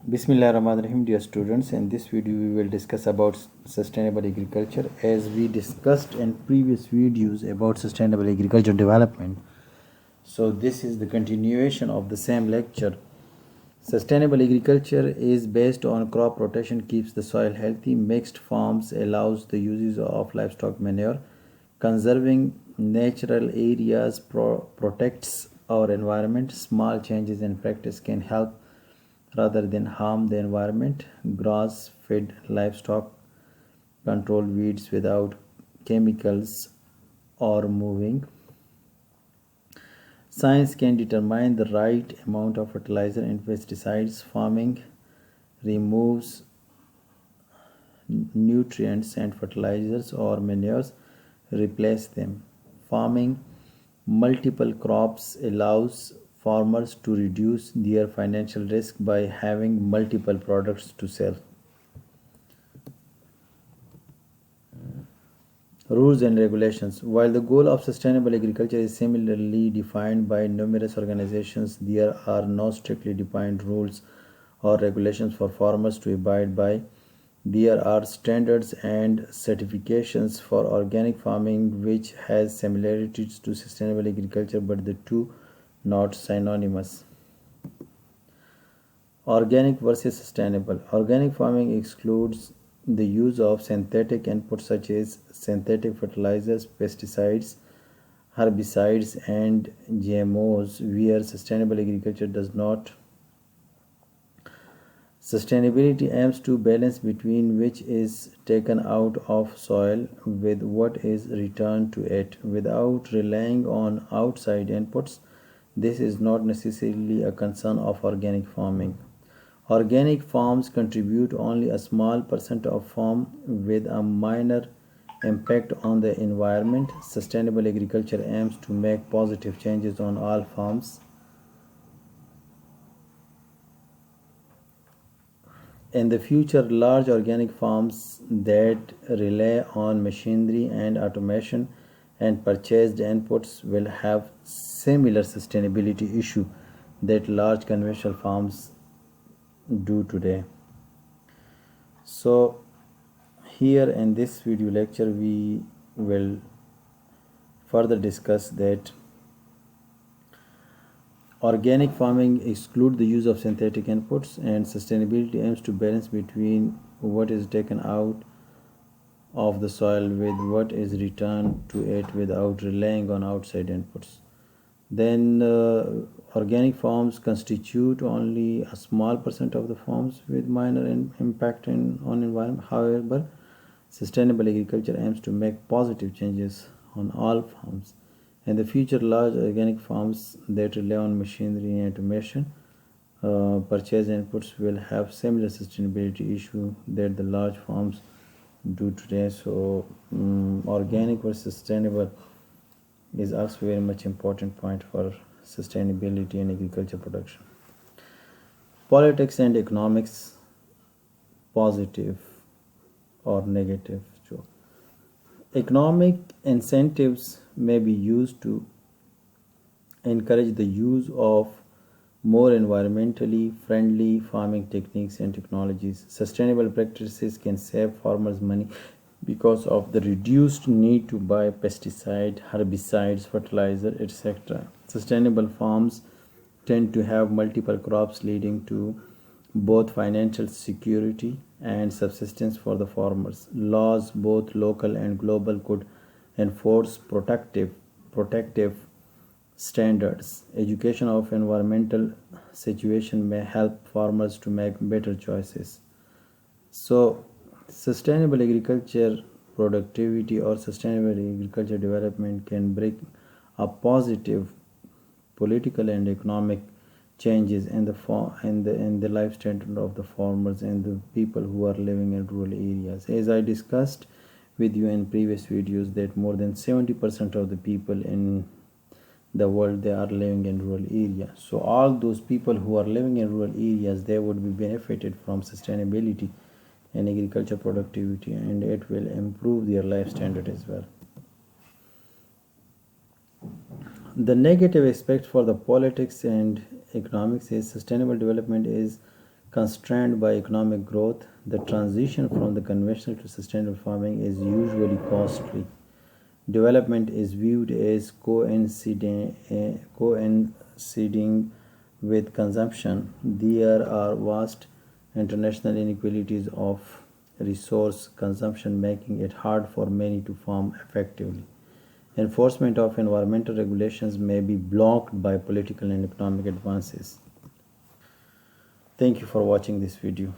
Bismillahirrahmanirrahim, dear students. In this video, we will discuss about sustainable agriculture. As we discussed in previous videos about sustainable agriculture development, so this is the continuation of the same lecture. Sustainable agriculture is based on crop rotation, keeps the soil healthy. Mixed farms allows the uses of livestock manure. Conserving natural areas protects our environment. Small changes in practice can help rather than harm the environment. Grass fed livestock control weeds without chemicals or moving. Science can determine the right amount of fertilizer and pesticides. Farming removes nutrients and fertilizers or manures replace them. Farming multiple crops allows farmers to reduce their financial risk by having multiple products to sell. Rules and regulations. While the goal of sustainable agriculture is similarly defined by numerous organizations, there are no strictly defined rules or regulations for farmers to abide by. There are standards and certifications for organic farming, which has similarities to sustainable agriculture, but the two not synonymous. Organic versus sustainable. Organic farming excludes the use of synthetic inputs such as synthetic fertilizers, pesticides, herbicides, and GMOs, where sustainable agriculture does not. Sustainability aims to balance between which is taken out of soil with what is returned to it without relying on outside inputs. This is not necessarily a concern of organic farming. Organic farms contribute only a small percent of farm with a minor impact on the environment. Sustainable agriculture aims to make positive changes on all farms. In the future, large organic farms that rely on machinery and automation and purchased inputs will have similar sustainability issue that large conventional farms do today. So here in this video lecture we will further discuss that organic farming excludes the use of synthetic inputs and sustainability aims to balance between what is taken out of the soil with what is returned to it without relying on outside inputs. Then organic farms constitute only a small percent of the farms with minor impact on environment. However, sustainable agriculture aims to make positive changes on all farms. In the future, large organic farms that rely on machinery and automation purchase inputs will have similar sustainability issue that the large farms do today. So organic versus sustainable is also very much important point for sustainability in agriculture production. Politics and economics, positive or negative. So, economic incentives may be used to encourage the use of more environmentally friendly farming techniques and technologies. Sustainable practices can save farmers money because of the reduced need to buy pesticide, herbicides, fertilizer, etc. Sustainable farms tend to have multiple crops, leading to both financial security and subsistence for the farmers. Laws, both local and global, could enforce protective standards. Education of environmental situation may help farmers to make better choices. So, sustainable agriculture productivity or sustainable agriculture development can bring a positive political and economic changes in the life standard of the farmers and the people who are living in rural areas. As I discussed with you in previous videos, that more than 70% of the people in the world they are living in rural areas. So all those people who are living in rural areas, they would be benefited from sustainability and agriculture productivity, and it will improve their life standard as well. The negative aspect for the politics and economics is sustainable development is Constrained by economic growth, the transition from the conventional to sustainable farming is usually costly. Development is viewed as coinciding with consumption. There are vast international inequalities of resource consumption, making it hard for many to farm effectively. Enforcement of environmental regulations may be blocked by political and economic advances. Thank you for watching this video.